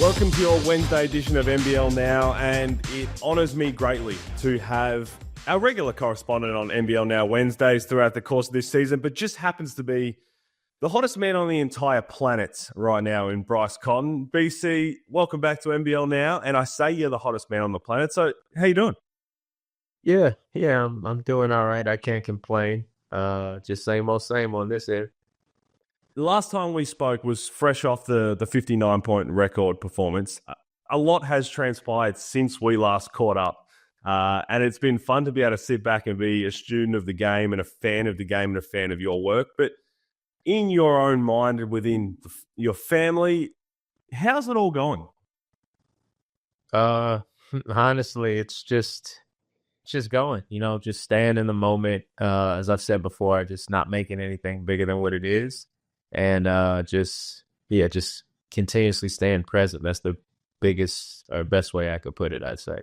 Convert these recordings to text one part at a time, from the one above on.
Welcome to your Wednesday edition of NBL Now, and it honours me greatly to have our regular correspondent on NBL Now Wednesdays throughout the course of this season, but just happens to be the hottest man on the entire planet right now in Bryce Cotton. BC, welcome back to NBL Now, and I say you're the hottest man on the planet, so how you doing? Yeah, I'm doing all right. I can't complain. Just same old same on this end. The last time we spoke was fresh off the 59-point record performance. A lot has transpired since we last caught up, and it's been fun to be able to sit back and be a student of the game and a fan of the game and a fan of your work. But in your own mind and within your family, how's it all going? Honestly, it's just going, just staying in the moment. As I've said before, just not making anything bigger than what it is. And just continuously staying present. That's the biggest or best way I could put it, I'd say.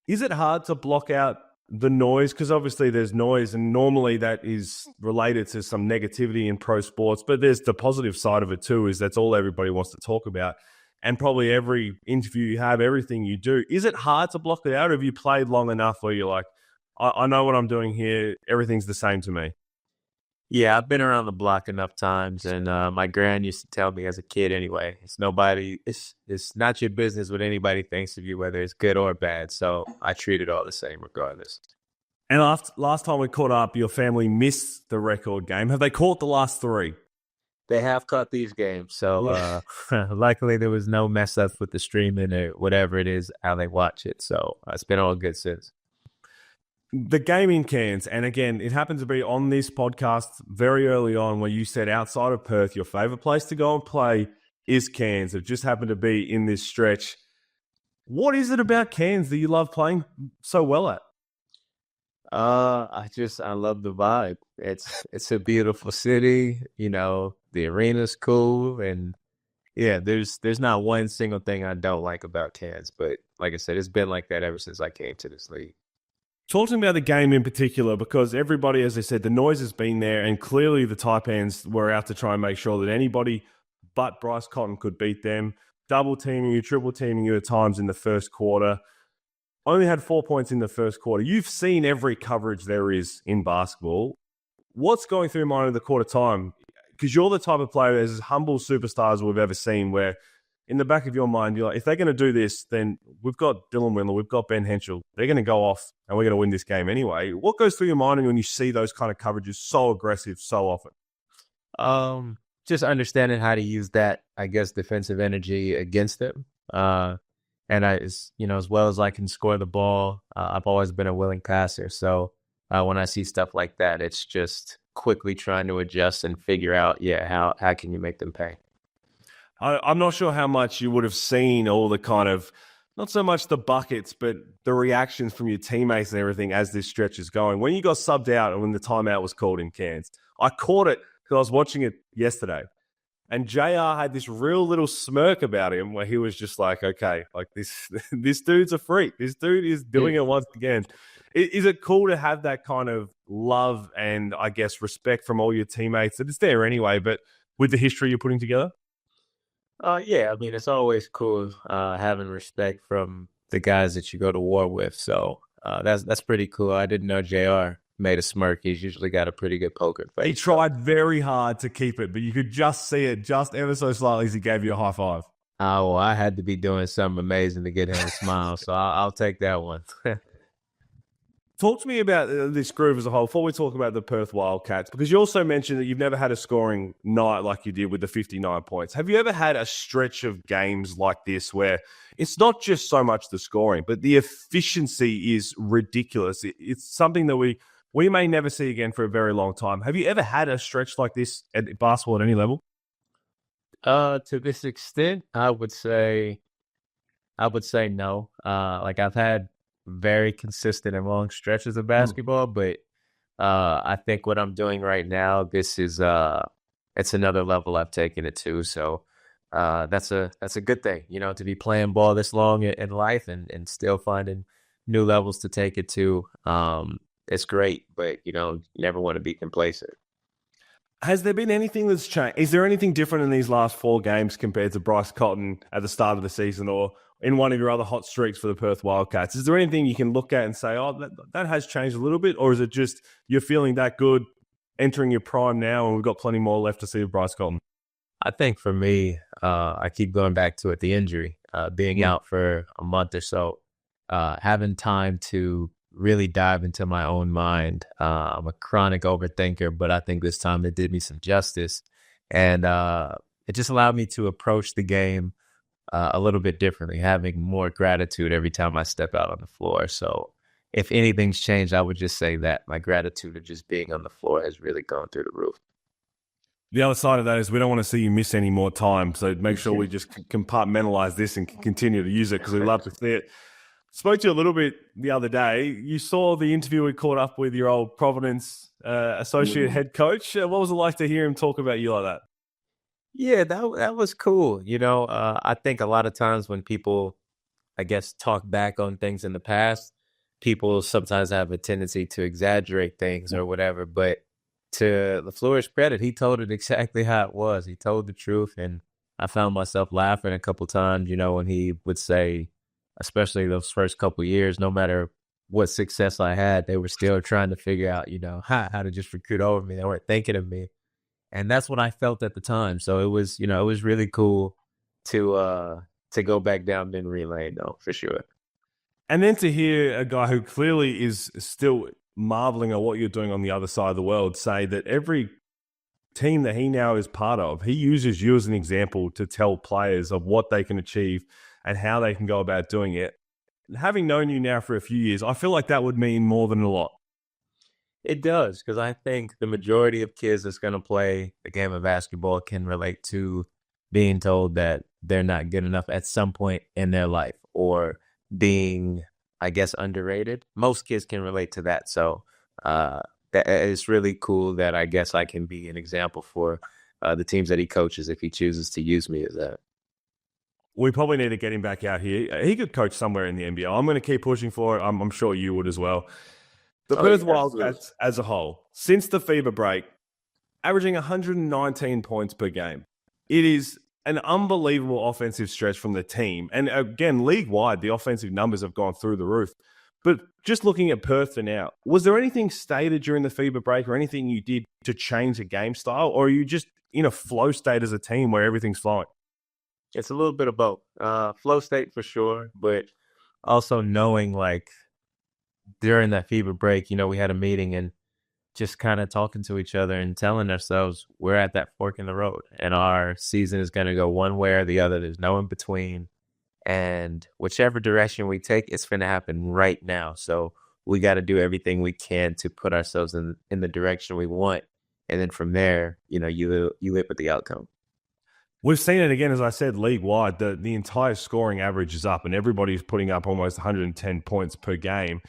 Is it hard to block out the noise? Because obviously there's noise, and normally that is related to some negativity in pro sports, but there's the positive side of it too, is that's all everybody wants to talk about. And probably every interview you have, everything you do, is it hard to block it out? Or have you played long enough where you're like, I know what I'm doing here, everything's the same to me? Yeah, I've been around the block enough times, and my grand used to tell me as a kid anyway, it's not your business what anybody thinks of you, whether it's good or bad. So I treat it all the same regardless. And last time we caught up, your family missed the record game. Have they caught the last three? They have caught these games. So luckily there was no mess up with the streaming or whatever it is, how they watch it. So it's been all good since. The game in Cairns, and again, it happened to be on this podcast very early on where you said outside of Perth, your favourite place to go and play is Cairns. It just happened to be in this stretch. What is it about Cairns that you love playing so well at? I love the vibe. It's a beautiful city, the arena's cool, and yeah, there's not one single thing I don't like about Cairns, but like I said, it's been like that ever since I came to this league. Talk to me about the game in particular, because everybody, as I said, the noise has been there, and clearly the Taipans were out to try and make sure that anybody but Bryce Cotton could beat them. Double teaming you, triple teaming you at times in the first quarter. Only had 4 points in the first quarter. You've seen every coverage there is in basketball. What's going through your mind at the quarter time? Because you're the type of player, as humble superstars we've ever seen, where in the back of your mind, you're like, if they're going to do this, then we've got Dylan Windler, we've got Ben Henschel. They're going to go off, and we're going to win this game anyway. What goes through your mind when you see those kind of coverages so aggressive so often? Just understanding how to use that, I guess, defensive energy against them. And as well as I can score the ball, I've always been a willing passer. So when I see stuff like that, it's just quickly trying to adjust and figure out, how can you make them pay? I'm not sure how much you would have seen all the kind of, not so much the buckets, but the reactions from your teammates and everything as this stretch is going. When you got subbed out and when the timeout was called in Cairns, I caught it because I was watching it yesterday. And JR had this real little smirk about him where he was just like, okay, like this dude's a freak. This dude is doing it once again. Is it cool to have that kind of love and, I guess, respect from all your teammates? It's there anyway, but with the history you're putting together? Yeah, I mean, it's always cool having respect from the guys that you go to war with. So that's pretty cool. I didn't know JR made a smirk. He's usually got a pretty good poker face. He tried very hard to keep it, but you could just see it just ever so slightly as he gave you a high five. Oh, well, I had to be doing something amazing to get him to smile, so I'll take that one. Talk to me about this groove as a whole before we talk about the Perth Wildcats, because you also mentioned that you've never had a scoring night like you did with the 59 points. Have you ever had a stretch of games like this where it's not just so much the scoring, but the efficiency is ridiculous? It's something that we may never see again for a very long time. Have you ever had a stretch like this at basketball at any level? To this extent, I would say no. I've had very consistent and long stretches of basketball, but I think what I'm doing right now, this is it's another level I've taken it to. So that's a good thing, to be playing ball this long in life and still finding new levels to take it to. It's great, but you never want to be complacent. Has there been anything that's changed? Is there anything different in these last 4 games compared to Bryce Cotton at the start of the season or in one of your other hot streaks for the Perth Wildcats? Is there anything you can look at and say, oh, that has changed a little bit? Or is it just you're feeling that good, entering your prime now, and we've got plenty more left to see with Bryce Cotton? I think for me, I keep going back to it, the injury, being out for a month or so, having time to really dive into my own mind. I'm a chronic overthinker, but I think this time it did me some justice. And it just allowed me to approach the game a little bit differently, having more gratitude every time I step out on the floor. So if anything's changed, I would just say that my gratitude of just being on the floor has really gone through the roof. The other side of that is we don't want to see you miss any more time. So make sure we just compartmentalize this and continue to use it because we love to see it. Spoke to you a little bit the other day. You saw the interview we caught up with your old Providence associate head coach. What was it like to hear him talk about you like that? Yeah, that was cool. I think a lot of times when people, I guess, talk back on things in the past, people sometimes have a tendency to exaggerate things or whatever. But to LaFleur's credit, he told it exactly how it was. He told the truth, and I found myself laughing a couple times, when he would say, especially those first couple years, no matter what success I had, they were still trying to figure out, how to just recruit over me. They weren't thinking of me. And that's what I felt at the time. So it was, it was really cool to go back down memory lane, though, for sure. And then to hear a guy who clearly is still marveling at what you're doing on the other side of the world say that every team that he now is part of, he uses you as an example to tell players of what they can achieve and how they can go about doing it. Having known you now for a few years, I feel like that would mean more than a lot. It does, because I think the majority of kids that's going to play the game of basketball can relate to being told that they're not good enough at some point in their life or being, I guess, underrated. Most kids can relate to that. So that it's really cool that I guess I can be an example for the teams that he coaches if he chooses to use me as that. We probably need to get him back out here. He could coach somewhere in the NBL. I'm going to keep pushing for it. I'm sure you would as well. The Perth Wildcats as a whole, since the fever break, averaging 119 points per game. It is an unbelievable offensive stretch from the team. And again, league-wide, the offensive numbers have gone through the roof. But just looking at Perth for now, was there anything stated during the fever break or anything you did to change the game style? Or are you just in a flow state as a team where everything's flowing? It's a little bit of both. Flow state for sure, but also knowing like during that fever break, we had a meeting and just kind of talking to each other and telling ourselves we're at that fork in the road and our season is going to go one way or the other. There's no in between. And whichever direction we take, it's going to happen right now. So we got to do everything we can to put ourselves in the direction we want. And then from there, you live with the outcome. We've seen it again, as I said, league-wide. The entire scoring average is up and everybody's putting up almost 110 points per game.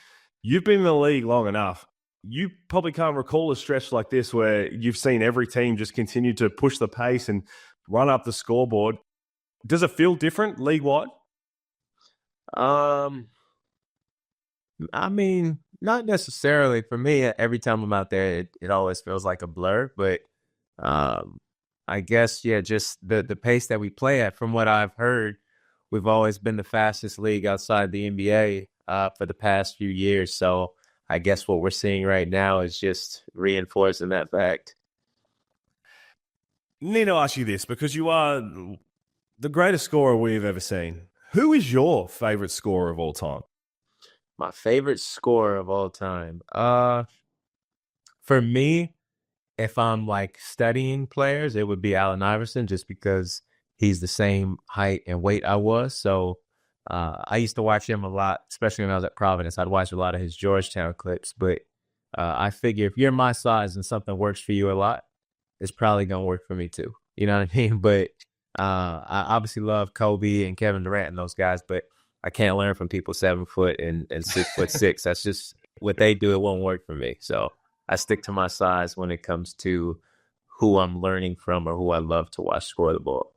You've been in the league long enough. You probably can't recall a stretch like this where you've seen every team just continue to push the pace and run up the scoreboard. Does it feel different league-wide? I mean, not necessarily. For me, every time I'm out there, it always feels like a blur. But I guess, yeah, just the pace that we play at, from what I've heard, we've always been the fastest league outside the NBA for the past few years. So I guess what we're seeing right now is just reinforcing that fact. Need to ask you this because you are the greatest scorer we've ever seen. Who is your favorite scorer of all time? My favorite scorer of all time? For me, if I'm like studying players, it would be Allen Iverson just because he's the same height and weight I was. So I used to watch him a lot, especially when I was at Providence. I'd watch a lot of his Georgetown clips. But I figure if you're my size and something works for you a lot, it's probably going to work for me too. You know what I mean? But I obviously love Kobe and Kevin Durant and those guys, but I can't learn from people 7 foot and 6'6". That's just what they do. It won't work for me. So I stick to my size when it comes to who I'm learning from or who I love to watch score the ball.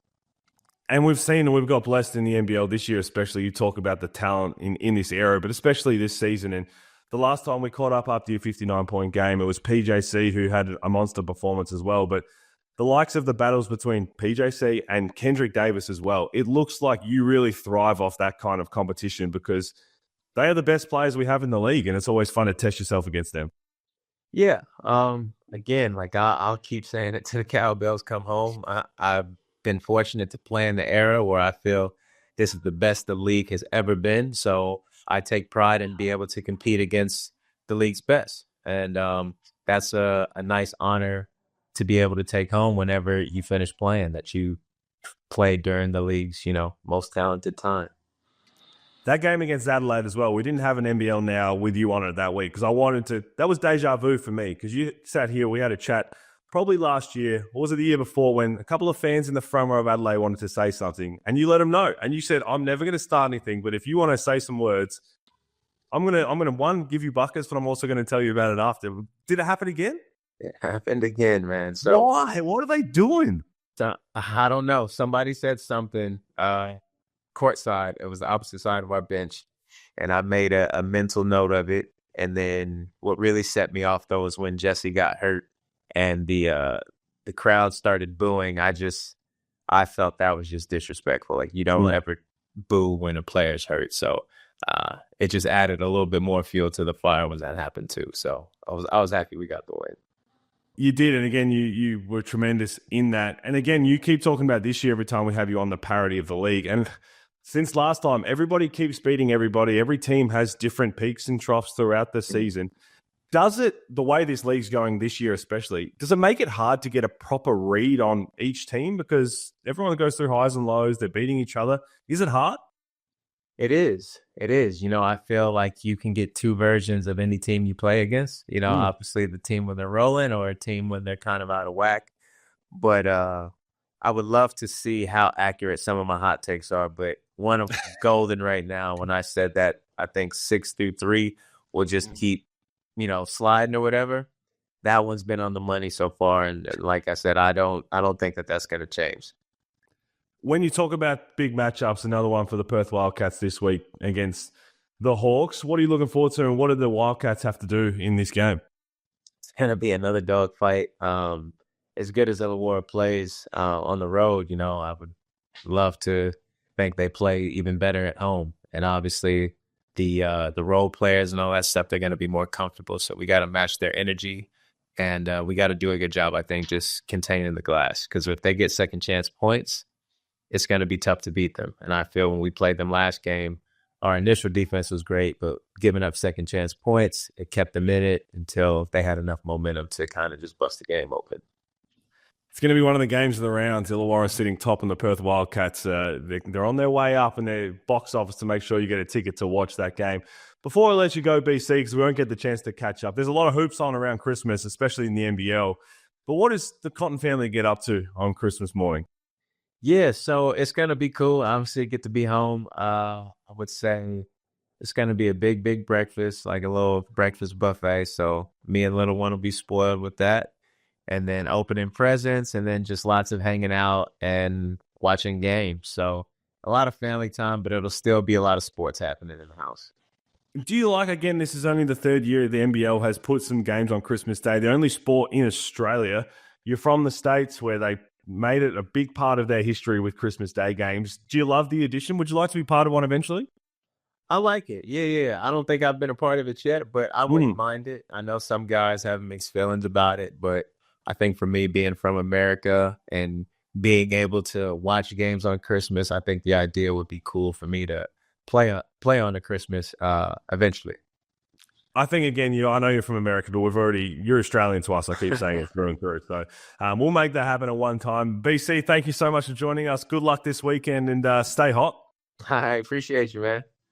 And we've seen and we've got blessed in the NBL this year, especially. You talk about the talent in this era, but especially this season. And the last time we caught up after your 59-point game, it was PJC who had a monster performance as well. But the likes of the battles between PJC and Kendrick Davis as well, it looks like you really thrive off that kind of competition because they are the best players we have in the league, and it's always fun to test yourself against them. Yeah. Again, like I'll keep saying it till the cowbells come home. I've been fortunate to play in the era where I feel this is the best the league has ever been. So I take pride in being able to compete against the league's best. And that's a nice honor to be able to take home whenever you finish playing, that you played during the league's, most talented time. That game against Adelaide as well, we didn't have an NBL Now with you on it that week because I wanted to. That was deja vu for me because you sat here, we had a chat probably last year, or was it the year before, when a couple of fans in the front row of Adelaide wanted to say something and you let them know. And you said, I'm never going to start anything, but if you want to say some words, I'm gonna one, give you buckets, but I'm also going to tell you about it after. Did it happen again? It happened again, man. So why? What are they doing? So, I don't know. Somebody said something courtside. It was the opposite side of our bench. And I made a mental note of it. And then what really set me off, though, was when Jesse got hurt and the crowd started booing. I felt that was just disrespectful. Like, you don't ever boo when a player's hurt. So it just added a little bit more fuel to the fire when that happened, too. So I was happy we got the win. You did, and again, you were tremendous in that. And again, you keep talking about this year every time we have you on the parity of the league. And since last time, everybody keeps beating everybody. Every team has different peaks and troughs throughout the season. Does it, the way this league's going this year especially, does it make it hard to get a proper read on each team? Because everyone goes through highs and lows, they're beating each other. Is it hard? It is. It is. I feel like you can get two versions of any team you play against. Obviously the team when they're rolling or a team when they're kind of out of whack. But I would love to see how accurate some of my hot takes are. But one of them is golden right now when I said that I think 6 through 3 will just keep, sliding or whatever. That one's been on the money so far. And like I said, I don't think that that's going to change. When you talk about big matchups, another one for the Perth Wildcats this week against the Hawks, what are you looking forward to and what do the Wildcats have to do in this game? It's going to be another dogfight. As good as Illawarra plays on the road, I would love to think they play even better at home. And obviously the role players and all that stuff, they're going to be more comfortable. So we got to match their energy and we got to do a good job, I think, just containing the glass. Because if they get second chance points, it's going to be tough to beat them. And I feel when we played them last game, our initial defense was great, but giving up second chance points, it kept them in it until they had enough momentum to kind of just bust the game open. It's going to be one of the games of the round. Illawarra sitting top in the Perth Wildcats. They're on their way up in their box office to make sure you get a ticket to watch that game. Before I let you go, BC, because we won't get the chance to catch up, there's a lot of hoops on around Christmas, especially in the NBL. But what does the Cotton family get up to on Christmas morning? Yeah, so it's going to be cool. Obviously, get to be home. I would say it's going to be a big breakfast, like a little breakfast buffet. So me and little one will be spoiled with that. And then opening presents and then just lots of hanging out and watching games. So a lot of family time, but it'll still be a lot of sports happening in the house. Do you like, again, this is only the third year the NBL has put some games on Christmas Day, the only sport in Australia. You're from the States where they made it a big part of their history with Christmas Day games. Do you love the addition? Would you like to be part of one eventually? I like it. Yeah. I don't think I've been a part of it yet, but I wouldn't mind it. I know some guys have mixed feelings about it, but I think for me, being from America and being able to watch games on Christmas, I think the idea would be cool for me to play on the Christmas eventually. I think, again, I know you're from America, but you're Australian to us. I keep saying it through and through. So we'll make that happen at one time. BC, thank you so much for joining us. Good luck this weekend and stay hot. I appreciate you, man.